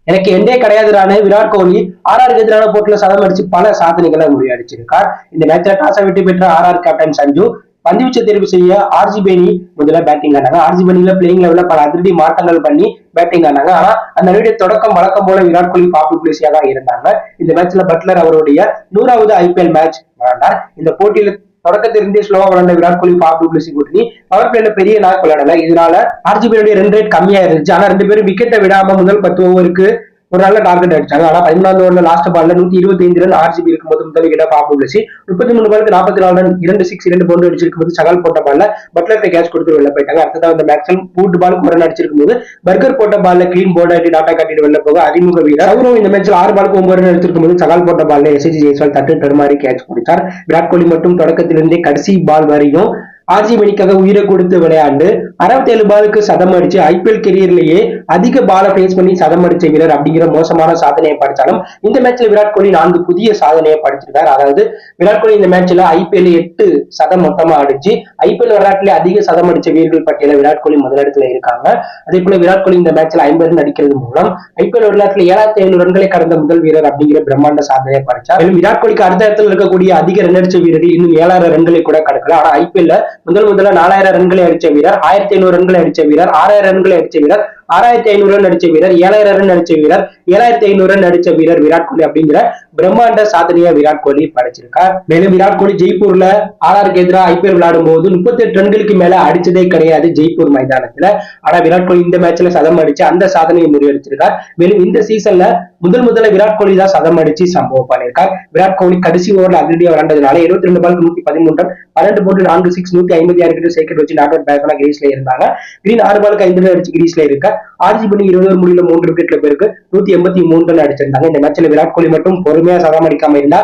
எனக்கு எண்டே கிடையாதுரான விராட் கோலி ஆர்ஆருக்கு எதிரான போட்டியில சதம் அடிச்சு பல சாதனைகளை முறியடிச்சிருக்கார். இந்த மேட்ச்ல டாஸை வெற்றி பெற்ற ஆர்ஆர் கேப்டன் சஞ்சு பந்துவீச்சை தேர்வு செய்ய ஆர்ஜிபி அணி முதல்ல பேட்டிங் ஆனாங்க. ஆர்ஜிபி அணியில பிளேயிங் லெவல்ல பல அதிரடி மாற்றங்கள் பண்ணி பேட்டிங் ஆனாங்க. ஆனா அந்த அணியுடைய தொடக்கம் வழக்கம் போல விராட் கோலி பாப்பு பிளேசியா தான் இருந்தாங்க. இந்த மேட்ச்ல பட்லர் அவருடைய 100வது ஐபிஎல் மேட்ச் விளையாண்டார். இந்த போட்டியில தொடக்கத்திலிருந்தே ஸ்லோவா விளையாண்ட விராட் கோலி பாப்பு பிளேசி கூட்டணி பவர் பிளேல பெரிய நாக் விளையாடல. இதனால ஆர்ஜிபி ரன் ரேட் கம்மியா இருந்துச்சு. ஆனா 2 பேரும் விக்கெட்டை விடாம முதல் 10 ஓவருக்கு ஒரு நல்ல டார்கெட் அடிச்சாங்க. ஆனா 14 ஓவர்ல லாஸ்ட் பால்ல 125 ரன் ஆர்ஜிபி இருக்கும்போது முதல் விக்கெட்டா பாப்பு பிளேசி 33 பாலுக்கு 44 ரன் 2 6 2 பவுண்டரி அடிச்சிருக்கும் போது சகால் போட்ட பால்ல பட்லர் கேட்ச் கொடுத்து வெளில போயிட்டாங்க. அடுத்ததான் அந்த மேக்ஸில் பூட் பாலுக்கு ஒரு ரன் அடிச்சிருக்கும் போது பர்கர் போட்ட பால்ல கிளீன் போர்ட் ஆட்டி டாட்டா காட்டிட்டு வெளில போக அறிமுக வீரர் அவரும் இந்த மேட்ச்ல 6 பாலுக்கு 9 ரன் எடுத்திருக்கும் போது சகால் போட்ட பால்ல எஸ்எஸ்ஜி ஜெய்ஸ்வால் தட்டு தடுமாறி கேட்ச் கொடுத்தார். விராட் கோலி மட்டும் தொடக்கத்திலிருந்தே கடைசி பால் வரையும் ஆர்ஜிபி அணிக்காக உயிரை கொடுத்து விளையாண்டு 67 பாலுக்கு சதம் அடிச்சு ஐபிஎல் கெரியர்லயே அதிக பாலை ஃபேஸ் பண்ணி சதம் அடிச்ச வீரர் அப்படிங்கிற மோசமான சாதனையை படிச்சாலும் இந்த மேட்ச்ல விராட் கோலி 4 புதிய சாதனையை படிச்சிருக்காரு. அதாவது விராட் கோலி இந்த மேட்ச்ல ஐபிஎல் 8 சதம் மொத்தமா அடிச்சு ஐபிஎல் வரலாற்றிலே அதிக சதம் அடிச்ச வீரர்கள் பட்டியல விராட் கோலி முதலிடத்துல இருக்காங்க. அதே போல விராட் கோலி இந்த மேட்ச்ல 50 ரன் அடிக்கிறது மூலம் ஐபிஎல் வரலாற்றில் 7500 ரன்களை கடந்த முதல் வீரர் அப்படிங்கிற பிரம்மாண்ட சாதனையை படிச்சார். மேலும் விராட் கோலிக்கு அடுத்த இடத்துல இருக்கக்கூடிய அதிக ரன் அடிச்ச வீரர்கள் இன்னும் 7000 ரன்களை கூட கடக்கல. ஆனா ஐபிஎல்ல முதல்ல 4000 ரன்களை அடிச்ச வீரர், 1500 ரன்களை அடிச்ச வீரர், 6000 ரன்களை அடிச்ச வீரர், 6500 ரன் அடிச்ச வீரர், 7000 ரன் அடிச்ச வீரர், 7500 ரன் அடிச்ச வீரர் விராட் கோலி அப்படிங்கிற பிரம்மாண்ட சாதனையை விராட் கோலி படைச்சிருக்கார். மேலும் விராட் கோலி ஜெய்ப்பூர்ல ஆர்ஆருக்கு எதிராக ஐபிஎல் விளையாடும் போது 38 ரன்களுக்கு மேல அடிச்சதே கிடையாது ஜெய்ப்பூர் மைதானத்துல. ஆனா விராட் கோலி இந்த மேட்ச்ல சதம் அடிச்சு அந்த சாதனையை முறியடிச்சிருக்கார். மேலும் இந்த சீசன்ல முதல்ல விராட் கோலி தான் சதம் அடிச்சு சம்பவம் பண்ணியிருக்கார். விராட் கோலி கடைசி ஓவர்ல அதிரடியா விளையாண்டதுனால 22 பாலுக்கு 113 ரன் 12 போட்டு 4 6 156 கிட்ட சைக்கிள் வச்சு நாட் அவுட் பேட்ஸ்மேனா கிரீஸ்ல இருந்தாங்க. கிரீன் 6 பாலுக்கு 5 ரன் அடிச்சு கிரீஸ்ல இருக்க ஆர்ஜிபி 20 ஓவர் முடிவுல 3 விக்கெட்ல பேருக்கு 183 ரன் அடிச்சிருந்தாங்க. இந்த மேட்ச்ல விராட் கோலி மட்டும் பொறுமையா சதம் அடிக்காம இருந்தா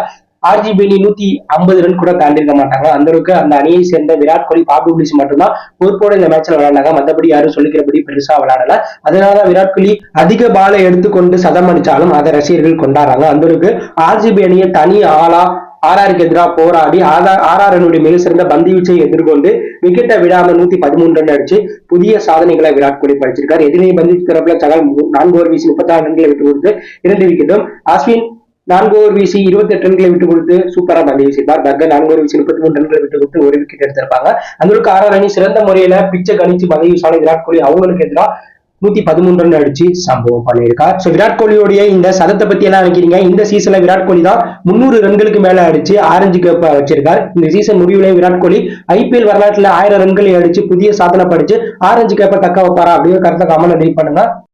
ஆர்ஜிபி 150 ரன் கூட தாண்டி இருக்க மாட்டாங்க. அந்த அளவுக்கு அந்த அணியை சேர்ந்த விராட் கோலி பாப்பு பிளேசி மட்டும்தான் பொறுப்போட இந்த மேட்ச்ல விளையாண்டாங்க. மற்றபடி யாரும் சொல்லிக்கிறபடி பெருசா விளையாடல. அதனாலதான் விராட் கோலி அதிக பாலை எடுத்துக்கொண்டு சதம் அடிச்சாலும் அதை ரசிகர்கள் கொண்டாடுறாங்க. அந்த அளவுக்கு ஆர்ஜிபி அணியை தனி ஆளா ஆர்ஆருக்கு எதிராக போராடி ஆர்ஆர் அணியுடைய மிக சிறந்த பந்து வீச்சை எதிர்கொண்டு விக்கெட்டை விடாம 113 ரன் அடிச்சு புதிய சாதனைகளை விராட் கோலி படிச்சிருக்காரு. எதிரியை பந்து தரப்புல சகால் 4 ஓவர் வீசி 36 ரன்களை விட்டு கொடுத்து 2 விக்கெட்டும், அஸ்வின் 4 ஓவர் வீசி 28 ரன்களை விட்டு கொடுத்து சூப்பரா பந்து வீசியிருப்பார். பர்கர் 4 ஓவர் வீசி 33 ரன்களை விட்டு கொடுத்து 1 விக்கெட் எடுத்திருப்பாங்க. அந்த அளவுக்கு ஆர்ஆர் அணி சிறந்த முறையில பிச்சை கணிச்சு பந்து வீசான விராட் கோலி அவங்களுக்கு எதிராக 113 ரன் அடிச்சு சம்பவம் பண்ணியிருக்கார். சோ விராட் கோலியோடைய இந்த சதத்தை பத்தி என்ன நினைக்கிறீங்க? இந்த சீசன்ல விராட் கோலி தான் 300 ரன்களுக்கு மேல அடிச்சு ஆரஞ்சு கேப்ப வச்சிருக்கார். இந்த சீசன் முடிவுல விராட் கோலி ஐபிஎல் வரலாற்றுல 1000 ரன்களை அடிச்சு புதிய சாதனை படிச்சு ஆரஞ்சு கேப்ப தக்க வைப்பாரா அப்படின்னு கருத்தை கமெண்ட் பண்ணுங்க.